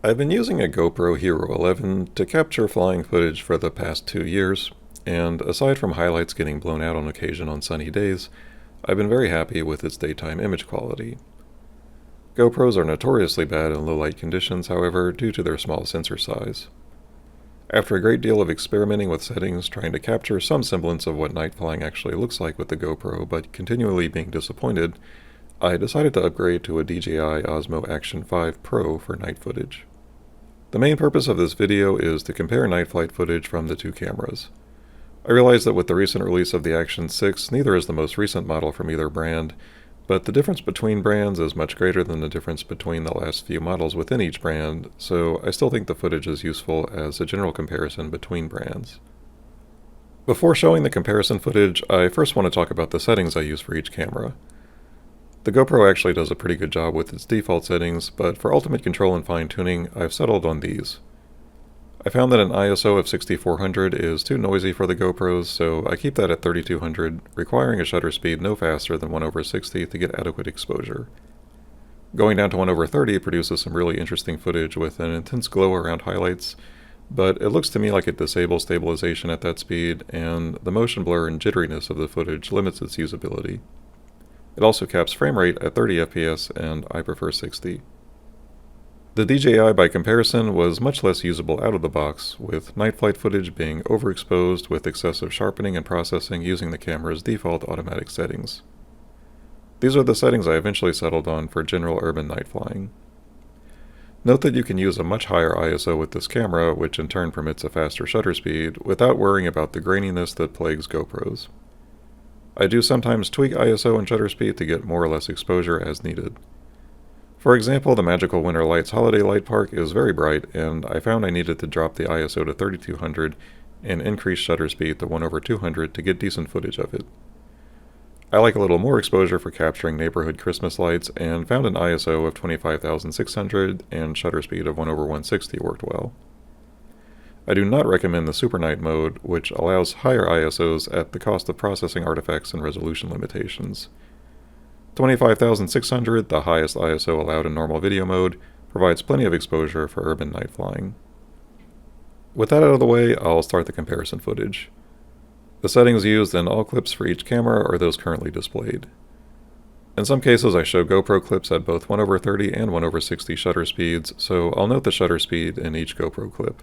I've been using a GoPro Hero 11 to capture flying footage for the past 2 years, and aside from highlights getting blown out on occasion on sunny days, I've been very happy with its daytime image quality. GoPros are notoriously bad in low light conditions, however, due to their small sensor size. After a great deal of experimenting with settings trying to capture some semblance of what night flying actually looks like with the GoPro, but continually being disappointed, I decided to upgrade to a DJI Osmo Action 5 Pro for night footage. The main purpose of this video is to compare night flight footage from the two cameras. I realize that with the recent release of the Action 6, neither is the most recent model from either brand, but the difference between brands is much greater than the difference between the last few models within each brand, so I still think the footage is useful as a general comparison between brands. Before showing the comparison footage, I first want to talk about the settings I use for each camera. The GoPro actually does a pretty good job with its default settings, but for ultimate control and fine-tuning, I've settled on these. I found that an ISO of 6400 is too noisy for the GoPros, so I keep that at 3200, requiring a shutter speed no faster than 1/60 to get adequate exposure. Going down to 1/30 produces some really interesting footage with an intense glow around highlights, but it looks to me like it disables stabilization at that speed, and the motion blur and jitteriness of the footage limits its usability. It also caps frame rate at 30 FPS, and I prefer 60. The DJI, by comparison, was much less usable out of the box, with night flight footage being overexposed with excessive sharpening and processing using the camera's default automatic settings. These are the settings I eventually settled on for general urban night flying. Note that you can use a much higher ISO with this camera, which in turn permits a faster shutter speed, without worrying about the graininess that plagues GoPros. I do sometimes tweak ISO and shutter speed to get more or less exposure as needed. For example, the Magical Winter Lights Holiday Light Park is very bright, and I found I needed to drop the ISO to 3200 and increase shutter speed to 1/200 to get decent footage of it. I like a little more exposure for capturing neighborhood Christmas lights, and found an ISO of 25,600 and shutter speed of 1/160 worked well. I do not recommend the Super Night mode, which allows higher ISOs at the cost of processing artifacts and resolution limitations. 25,600, the highest ISO allowed in normal video mode, provides plenty of exposure for urban night flying. With that out of the way, I'll start the comparison footage. The settings used in all clips for each camera are those currently displayed. In some cases I show GoPro clips at both 1/30 and 1/60 shutter speeds, so I'll note the shutter speed in each GoPro clip.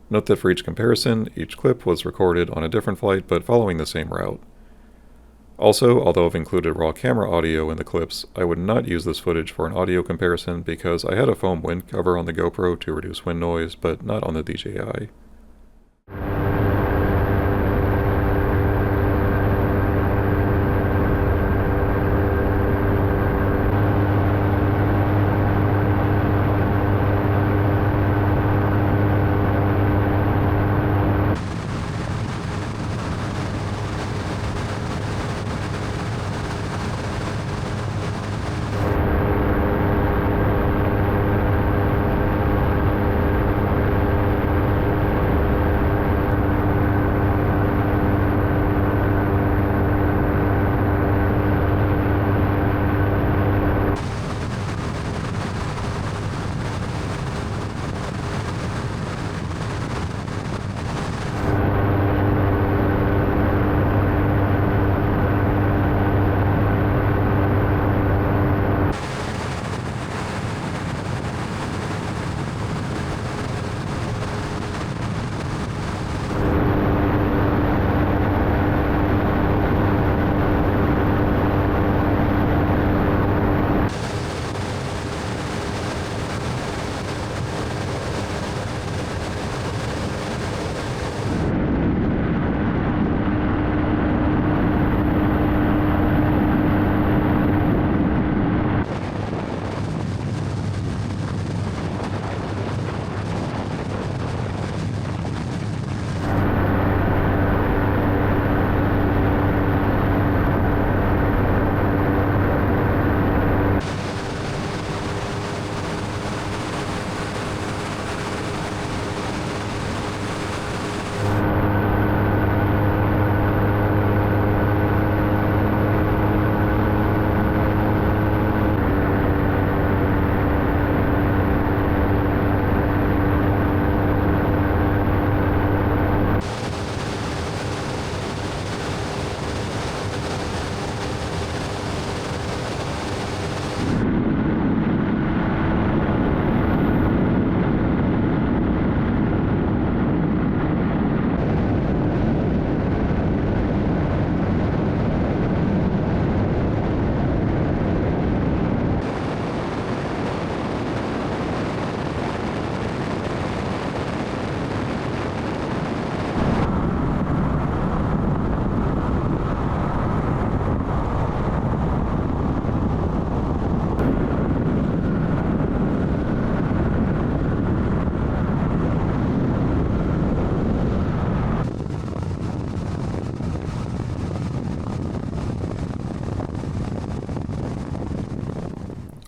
Note that for each comparison, each clip was recorded on a different flight but following the same route. Also, although I've included raw camera audio in the clips, I would not use this footage for an audio comparison because I had a foam wind cover on the GoPro to reduce wind noise, but not on the DJI.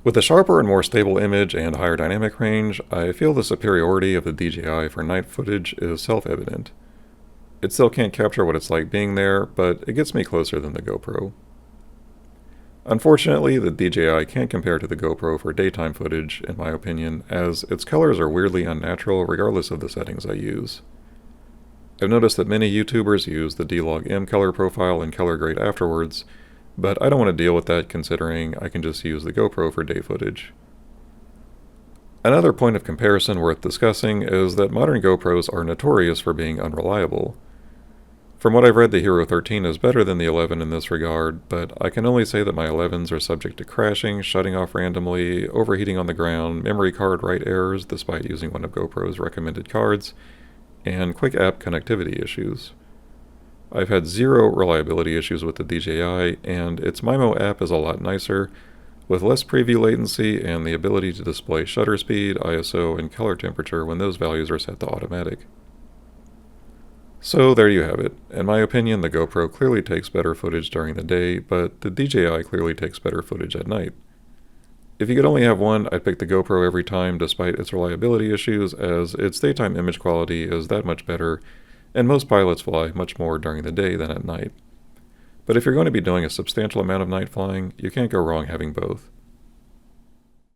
With a sharper and more stable image and higher dynamic range, I feel the superiority of the DJI for night footage is self-evident. It still can't capture what it's like being there, but it gets me closer than the GoPro. Unfortunately, the DJI can't compare to the GoPro for daytime footage, in my opinion, as its colors are weirdly unnatural regardless of the settings I use. I've noticed that many YouTubers use the D-Log-M color profile and color grade afterwards, but I don't want to deal with that considering I can just use the GoPro for day footage. Another point of comparison worth discussing is that modern GoPros are notorious for being unreliable. From what I've read, the Hero 13 is better than the 11 in this regard, but I can only say that my 11s are subject to crashing, shutting off randomly, overheating on the ground, memory card write errors despite using one of GoPro's recommended cards, and quick app connectivity issues. I've had zero reliability issues with the DJI, and its MIMO app is a lot nicer, with less preview latency and the ability to display shutter speed, ISO, and color temperature when those values are set to automatic. So there you have it. In my opinion, the GoPro clearly takes better footage during the day, but the DJI clearly takes better footage at night. If you could only have one, I'd pick the GoPro every time despite its reliability issues, as its daytime image quality is that much better, and most pilots fly much more during the day than at night. But if you're going to be doing a substantial amount of night flying, you can't go wrong having both.